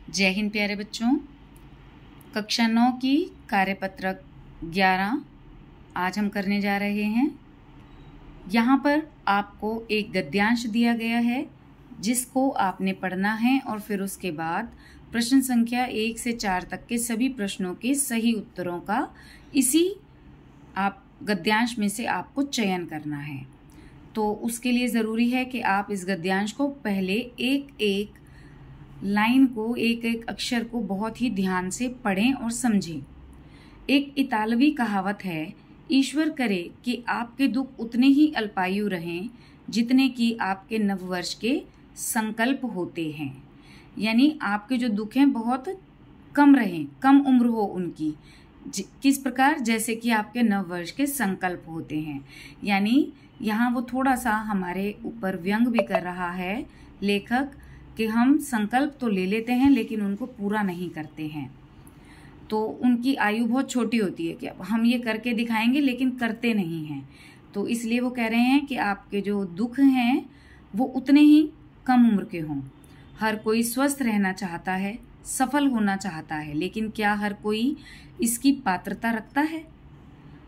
जय हिंद प्यारे बच्चों। कक्षा 9 की कार्यपत्रक 11 आज हम करने जा रहे हैं। यहाँ पर आपको एक गद्यांश दिया गया है जिसको आपने पढ़ना है और फिर उसके बाद प्रश्न संख्या 1 से 4 तक के सभी प्रश्नों के सही उत्तरों का इसी आप गद्यांश में से आपको चयन करना है। तो उसके लिए ज़रूरी है कि आप इस गद्यांश को पहले एक एक लाइन को, एक एक अक्षर को बहुत ही ध्यान से पढ़ें और समझें। एक इतालवी कहावत है, ईश्वर करे कि आपके दुख उतने ही अल्पायु रहें जितने कि आपके नववर्ष के संकल्प होते हैं। यानी आपके जो दुख हैं बहुत कम रहें, कम उम्र हो उनकी। किस प्रकार? जैसे कि आपके नववर्ष के संकल्प होते हैं। यानी यहाँ वो थोड़ा सा हमारे ऊपर व्यंग भी कर रहा है लेखक कि हम संकल्प तो ले लेते हैं लेकिन उनको पूरा नहीं करते हैं। तो उनकी आयु बहुत छोटी होती है कि हम ये करके दिखाएंगे लेकिन करते नहीं हैं। तो इसलिए वो कह रहे हैं कि आपके जो दुख हैं वो उतने ही कम उम्र के हों। हर कोई स्वस्थ रहना चाहता है, सफल होना चाहता है, लेकिन क्या हर कोई इसकी पात्रता रखता है?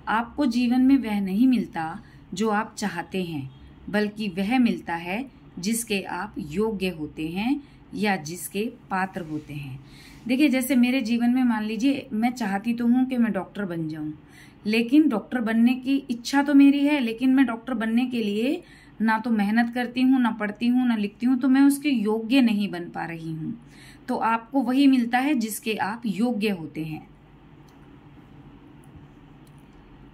आपको जीवन में वह नहीं मिलता जो आप चाहते हैं, बल्कि वह मिलता है जिसके आप योग्य होते हैं या जिसके पात्र होते हैं। देखिए, जैसे मेरे जीवन में मान लीजिए मैं चाहती तो हूँ कि मैं डॉक्टर बन जाऊँ, लेकिन डॉक्टर बनने की इच्छा तो मेरी है, लेकिन मैं डॉक्टर बनने के लिए ना तो मेहनत करती हूँ, ना पढ़ती हूँ, ना लिखती हूँ, तो मैं उसके योग्य नहीं बन पा रही हूँ। तो आपको वही मिलता है जिसके आप योग्य होते हैं।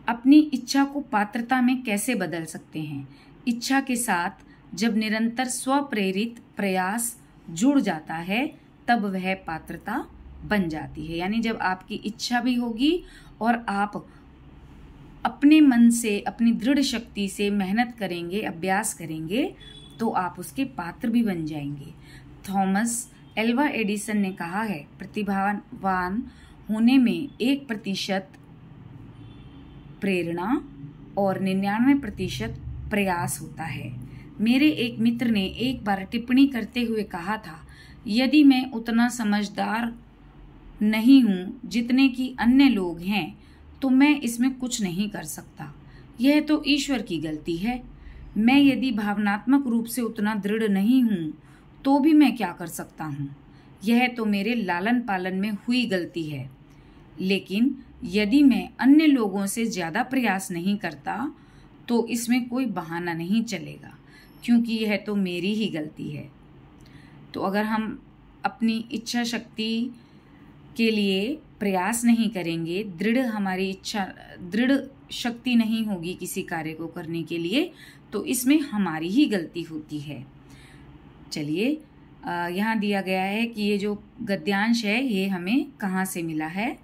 अपनी इच्छा को पात्रता में कैसे बदल सकते हैं? इच्छा के साथ जब निरंतर स्वप्रेरित प्रयास जुड़ जाता है तब वह पात्रता बन जाती है। यानी जब आपकी इच्छा भी होगी और आप अपने मन से, अपनी दृढ़ शक्ति से मेहनत करेंगे, अभ्यास करेंगे, तो आप उसके पात्र भी बन जाएंगे। थॉमस एल्वा एडिसन ने कहा है, प्रतिभावान होने में 1% प्रेरणा और 99% प्रयास होता है। मेरे एक मित्र ने एक बार टिप्पणी करते हुए कहा था, यदि मैं उतना समझदार नहीं हूँ जितने कि अन्य लोग हैं तो मैं इसमें कुछ नहीं कर सकता। यह तो ईश्वर की गलती है। मैं यदि भावनात्मक रूप से उतना दृढ़ नहीं हूँ तो भी मैं क्या कर सकता हूँ? यह तो मेरे लालन पालन में हुई गलती है। लेकिन यदि मैं अन्य लोगों से ज़्यादा प्रयास नहीं करता तो इसमें कोई बहाना नहीं चलेगा, क्योंकि यह तो मेरी ही गलती है। तो अगर हम अपनी इच्छा शक्ति के लिए प्रयास नहीं करेंगे, दृढ़ शक्ति नहीं होगी किसी कार्य को करने के लिए, तो इसमें हमारी ही गलती होती है। चलिए, यहाँ दिया गया है कि ये जो गद्यांश है ये हमें कहाँ से मिला है,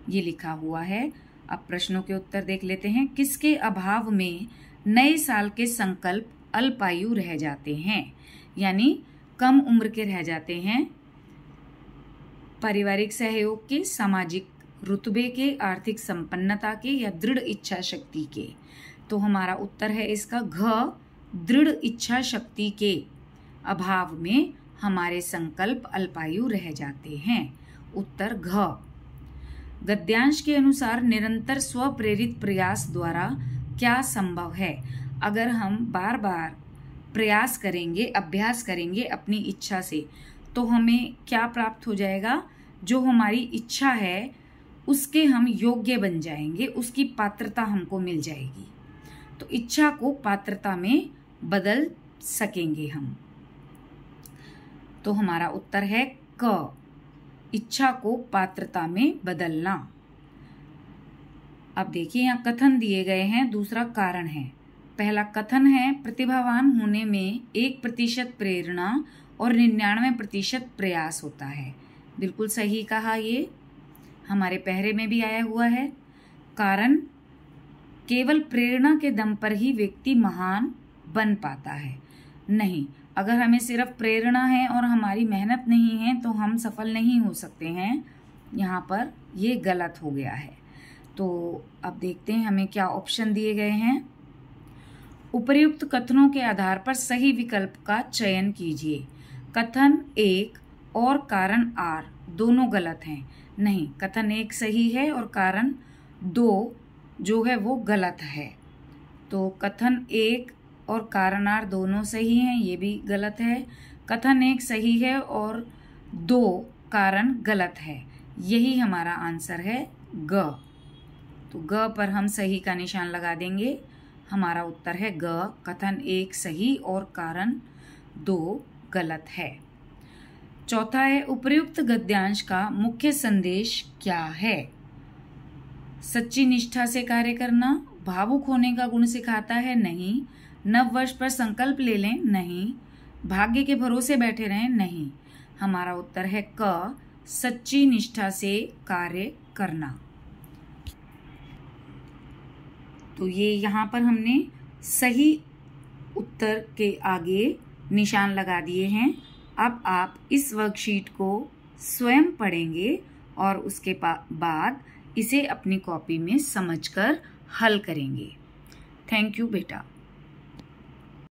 ये लिखा हुआ है। अब प्रश्नों के उत्तर देख लेते हैं। किसके अभाव में नए साल के संकल्प अल्पायु रह जाते हैं? यानी कम उम्र के रह जाते हैं। पारिवारिक सहयोग के, सामाजिक रुतबे के, आर्थिक संपन्नता के या दृढ़ इच्छा शक्ति के? तो हमारा उत्तर है इसका घ, दृढ़ इच्छा शक्ति के अभाव में हमारे संकल्प अल्पायु रह जाते हैं। उत्तर घ। गद्यांश के अनुसार निरंतर स्वप्रेरित प्रयास द्वारा क्या संभव है? अगर हम बार बार प्रयास करेंगे, अभ्यास करेंगे अपनी इच्छा से, तो हमें क्या प्राप्त हो जाएगा? जो हमारी इच्छा है उसके हम योग्य बन जाएंगे, उसकी पात्रता हमको मिल जाएगी। तो इच्छा को पात्रता में बदल सकेंगे हम। तो हमारा उत्तर है क, इच्छा को पात्रता में बदलना। अब देखिए, यहाँ कथन दिए गए हैं, दूसरा कारण है। पहला कथन है, प्रतिभावान होने में 1% प्रेरणा और 99% प्रयास होता है। बिल्कुल सही कहा, ये हमारे पहरे में भी आया हुआ है। कारण, केवल प्रेरणा के दम पर ही व्यक्ति महान बन पाता है। नहीं, अगर हमें सिर्फ प्रेरणा है और हमारी मेहनत नहीं है तो हम सफल नहीं हो सकते हैं। यहाँ पर ये गलत हो गया है। तो अब देखते हैं हमें क्या ऑप्शन दिए गए हैं। उपर्युक्त कथनों के आधार पर सही विकल्प का चयन कीजिए। कथन 1, और कारण आर दोनों गलत हैं। नहीं, कथन 1 सही है और कारण 2 जो है वो गलत है। तो कथन 1 और कारण आर दोनों सही हैं, ये भी गलत है। कथन 1 सही है और 2 कारण गलत है। यही हमारा आंसर है ग। तो ग पर हम सही का निशान लगा देंगे। हमारा उत्तर है ग। कथन 1 सही और कारण 2 गलत है। चौथा है, उपर्युक्त गद्यांश का मुख्य संदेश क्या है? सच्ची निष्ठा से कार्य करना, भावुक होने का गुण सिखाता है, नहीं। नववर्ष पर संकल्प ले लें, नहीं। भाग्य के भरोसे बैठे रहें, नहीं। हमारा उत्तर है क, सच्ची निष्ठा से कार्य करना। तो ये यहाँ पर हमने सही उत्तर के आगे निशान लगा दिए हैं। अब आप इस वर्कशीट को स्वयं पढ़ेंगे और उसके बाद इसे अपनी कॉपी में समझकर हल करेंगे। थैंक यू बेटा।